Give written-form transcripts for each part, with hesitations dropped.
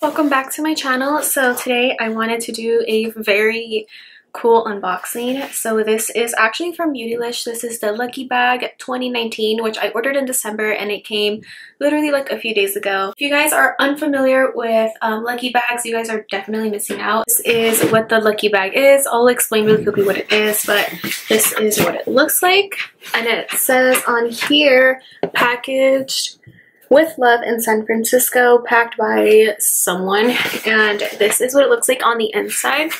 Welcome back to my channel. So today I wanted to do a very cool unboxing. So this is actually from Beautylish. This is the Lucky Bag 2019, which I ordered in December and it came literally like a few days ago. If you guys are unfamiliar with Lucky Bags, you guys are definitely missing out. This is what the Lucky Bag is. I'll explain really quickly what it is, but this is what it looks like. And it says on here, packaged with love in San Francisco, packed by someone, and this is what it looks like on the inside.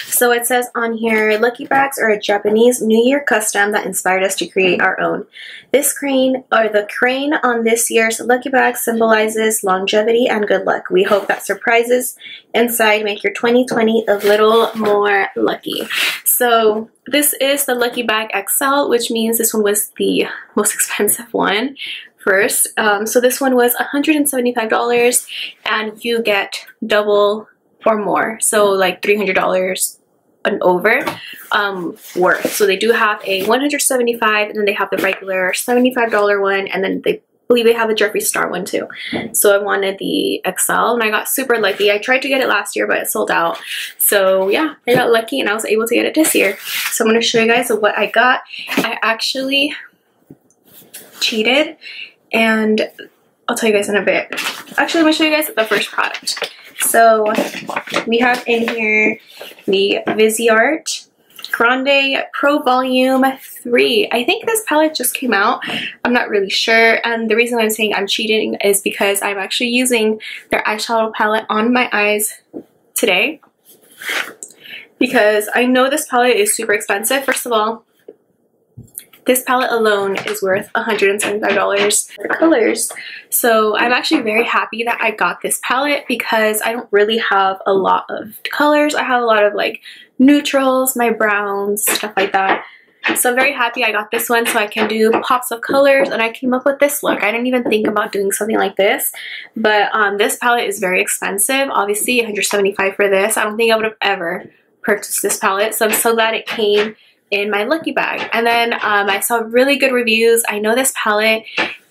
So it says on here, Lucky Bags are a Japanese New Year custom that inspired us to create our own. This crane, or the crane on this year's Lucky Bag, symbolizes longevity and good luck. We hope that surprises inside make your 2020 a little more lucky. So this is the Lucky Bag XL, which means this one was the most expensive one first. So this one was $175 and you get double or more, so like $300 and over worth. So they do have a $175 and then they have the regular $75 one, and then they believe they have a Jeffree Star one too. So I wanted the XL and I got super lucky. I tried to get it last year but it sold out. So yeah, I got lucky and I was able to get it this year. So I'm going to show you guys what I got. I actually cheated and I'll tell you guys in a bit. Actually, I'm going to show you guys the first product. So we have in here the Viseart Grande Pro Volume 3. I think this palette just came out. I'm not really sure. And the reason I'm saying I'm cheating is because I'm actually using their eyeshadow palette on my eyes today. Because I know this palette is super expensive. First of all, this palette alone is worth $175 for colors. So I'm actually very happy that I got this palette because I don't really have a lot of colors. I have a lot of like neutrals, my browns, stuff like that. So I'm very happy I got this one so I can do pops of colors, and I came up with this look. I didn't even think about doing something like this, but this palette is very expensive. Obviously $175 for this. I don't think I would have ever purchased this palette, so I'm so glad it came in my Lucky Bag. And then I saw really good reviews. I know this palette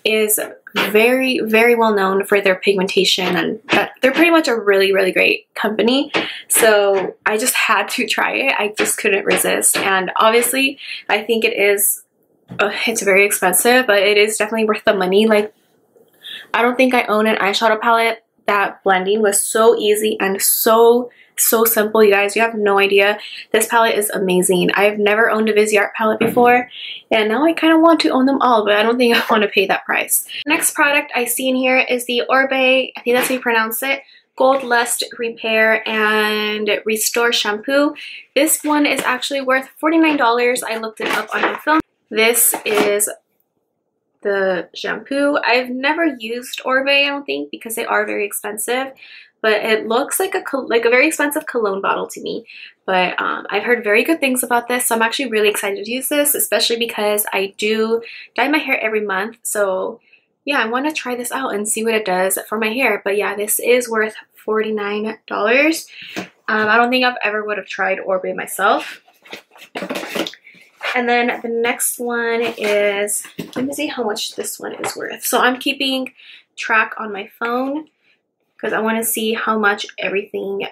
is very, very well known for their pigmentation, and that they're pretty much a really, really great company. So I just had to try it. I just couldn't resist. And obviously I think it is, it's very expensive, but it is definitely worth the money. Like, I don't think I own an eyeshadow palette that blending was so easy and so simple. You guys, you have no idea. This palette is amazing. I've never owned a Viseart palette before, and now I kind of want to own them all, but I don't think I want to pay that price. Next product I see in here is the Orbe, I think that's how you pronounce it, Gold Lust Repair and Restore Shampoo. This one is actually worth $49. I looked it up on my phone. This is the shampoo. I've never used Orbe, I don't think, because they are very expensive. But it looks like a very expensive cologne bottle to me. But I've heard very good things about this, so I'm actually really excited to use this, especially because I do dye my hair every month. So yeah, I want to try this out and see what it does for my hair. But yeah, this is worth $49. I don't think I've ever would have tried Orbe myself. And then the next one is, let me see how much this one is worth. So I'm keeping track on my phone because I want to see how much everything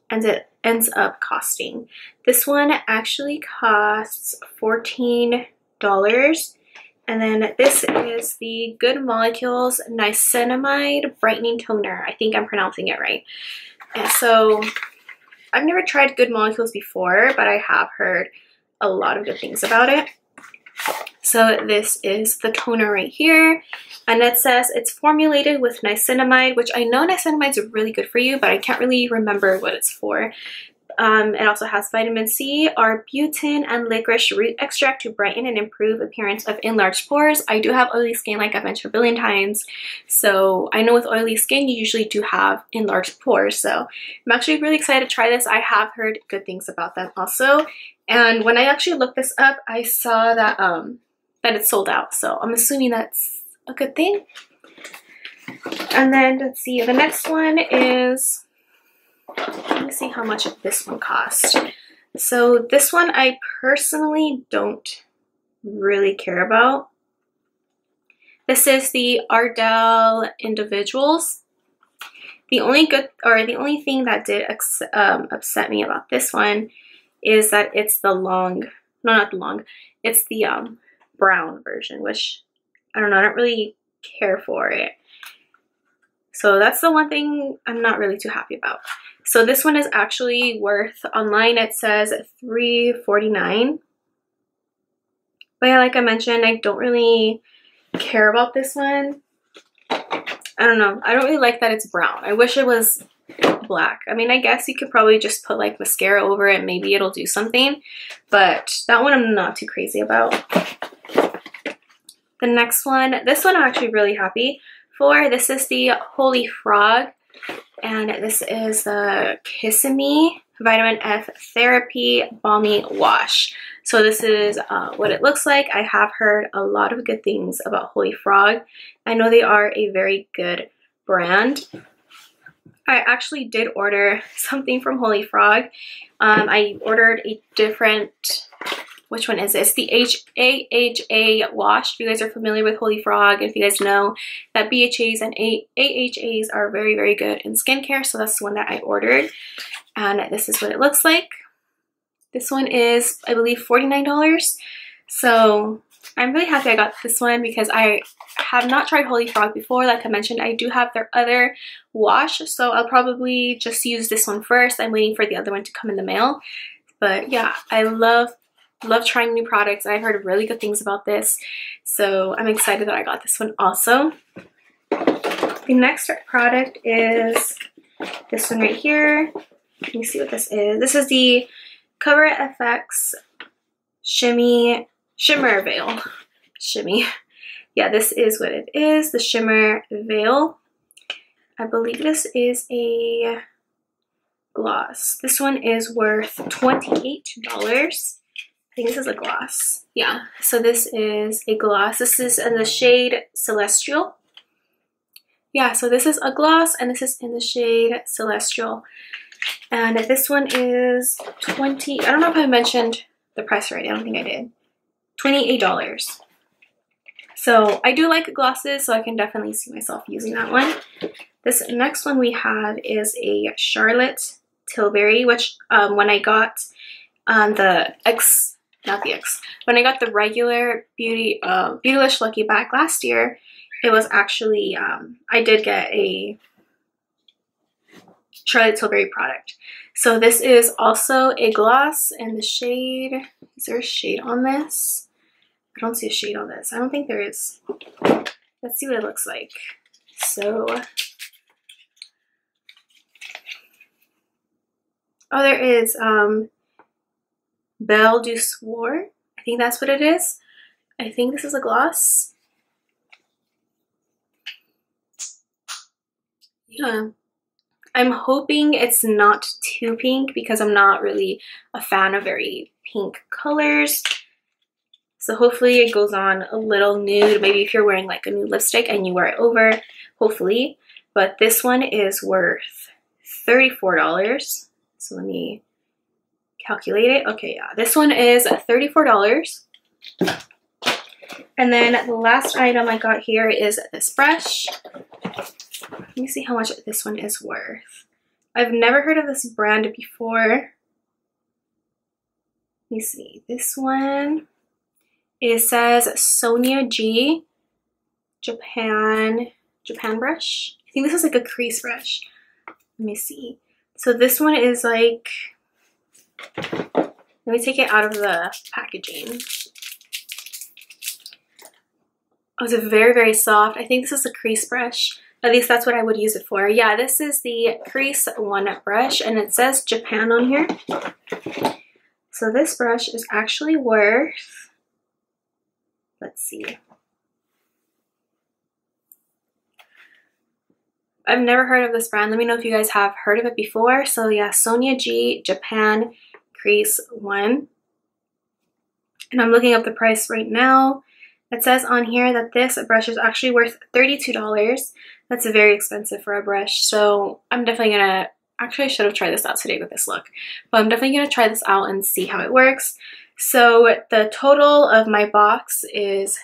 ends up costing. This one actually costs $14. And then this is the Good Molecules Niacinamide Brightening Toner. I think I'm pronouncing it right. And so I've never tried Good Molecules before, but I have heard a lot of good things about it. So this is the toner right here, and it says it's formulated with niacinamide, which I know niacinamide is really good for you, but I can't really remember what it's for. It also has vitamin C, arbutin, and licorice root extract to brighten and improve appearance of enlarged pores. I do have oily skin, like I've mentioned a billion times, so I know with oily skin you usually do have enlarged pores. So I'm actually really excited to try this. I have heard good things about them also, and when I actually looked this up, I saw that that it's sold out. So I'm assuming that's a good thing. And then let's see, the next one is, let me see how much this one cost. So this one I personally don't really care about. This is the Ardell Individuals. The only thing that did upset me about this one is that it's the long, no, not the long, it's the brown version, which I don't know, I don't really care for it. So that's the one thing I'm not really too happy about. So this one is actually worth, online it says $3.49. But yeah, like I mentioned, I don't really care about this one. I don't know. I don't really like that it's brown. I wish it was black. I mean, I guess you could probably just put like mascara over it. Maybe it'll do something. But that one I'm not too crazy about. The next one, this one I'm actually really happy for. This is the Holy Frog. And this is the Kissimmee Vitamin F Therapy Balmy Wash. So this is what it looks like. I have heard a lot of good things about Holy Frog. I know they are a very good brand. I actually did order something from Holy Frog. I ordered a different, which one is this? The AHA wash. If you guys are familiar with Holy Frog, if you guys know that BHAs and AHAs are very, very good in skincare. So that's the one that I ordered. And this is what it looks like. This one is, I believe, $49. So I'm really happy I got this one because I have not tried Holy Frog before. Like I mentioned, I do have their other wash. So I'll probably just use this one first. I'm waiting for the other one to come in the mail. But yeah, I love trying new products. I've heard really good things about this. So I'm excited that I got this one also. The next product is this one right here. Let me see what this is. This is the Cover FX Shimmer Veil. Shimmy. Yeah, this is what it is. The Shimmer Veil. I believe this is a gloss. This one is worth $28. I think this is a gloss. Yeah, so this is a gloss. This is in the shade Celestial. Yeah, so this is a gloss and this is in the shade Celestial. And this one is I don't know if I mentioned the price already. I don't think I did. $28. So I do like glosses, so I can definitely see myself using that one. This next one we have is a Charlotte Tilbury, which when I got when I got the regular Beautylish Lucky Bag last year, it was actually, I did get a Charlotte Tilbury product. So this is also a gloss in the shade, is there a shade on this? I don't see a shade on this. I don't think there is. Let's see what it looks like. So, oh, there is Belle du Soir. I think that's what it is. I think this is a gloss. Yeah. I'm hoping it's not too pink because I'm not really a fan of very pink colors. So hopefully it goes on a little nude. Maybe if you're wearing like a nude lipstick and you wear it over, hopefully. But this one is worth $34. So let me calculate it. Okay, yeah, this one is $34. And then the last item I got here is this brush. Let me see how much this one is worth. I've never heard of this brand before. Let me see. This one, it says Sonia G Japan brush. I think this is like a crease brush. Let me see. So this one is like, let me take it out of the packaging. Oh, it's very, very soft. I think this is a crease brush. At least that's what I would use it for. Yeah, this is the Crease One brush, and it says Japan on here. So this brush is actually worth, let's see. I've never heard of this brand. Let me know if you guys have heard of it before. So yeah, Sonia G Japan Crease One. And I'm looking up the price right now. It says on here that this brush is actually worth $32. That's very expensive for a brush. So I'm definitely gonna, actually I should have tried this out today with this look, but I'm definitely gonna try this out and see how it works. So the total of my box is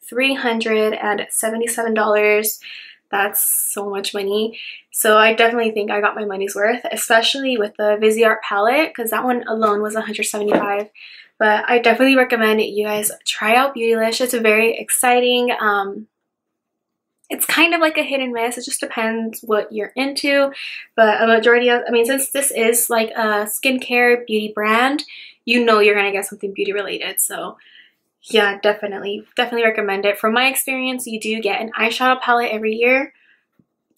$377. that's so much money. So I definitely think I got my money's worth, especially with the Viseart palette, because that one alone was $175. But I definitely recommend you guys try out Beautylish. It's very exciting. It's kind of like a hit and miss. It just depends what you're into. But a majority of, I mean, since this is like a skincare beauty brand, you know you're gonna get something beauty related. So yeah, definitely recommend it. From my experience, you do get an eyeshadow palette every year.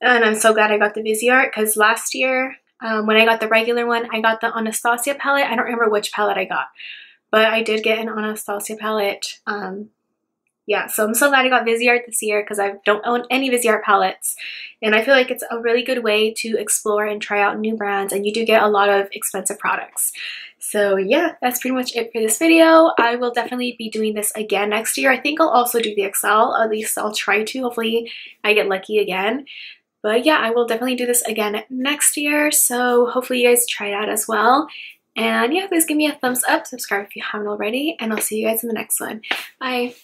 And I'm so glad I got the Viseart, because last year when I got the regular one, I got the Anastasia palette. I don't remember which palette I got, but I did get an Anastasia palette. Yeah, so I'm so glad I got Viseart this year, because I don't own any Viseart palettes. And I feel like it's a really good way to explore and try out new brands, and you do get a lot of expensive products. So yeah, that's pretty much it for this video. I will definitely be doing this again next year. I think I'll also do the XL, at least I'll try to. Hopefully I get lucky again. But yeah, I will definitely do this again next year. So hopefully you guys try it out as well. And yeah, please give me a thumbs up, subscribe if you haven't already, and I'll see you guys in the next one. Bye.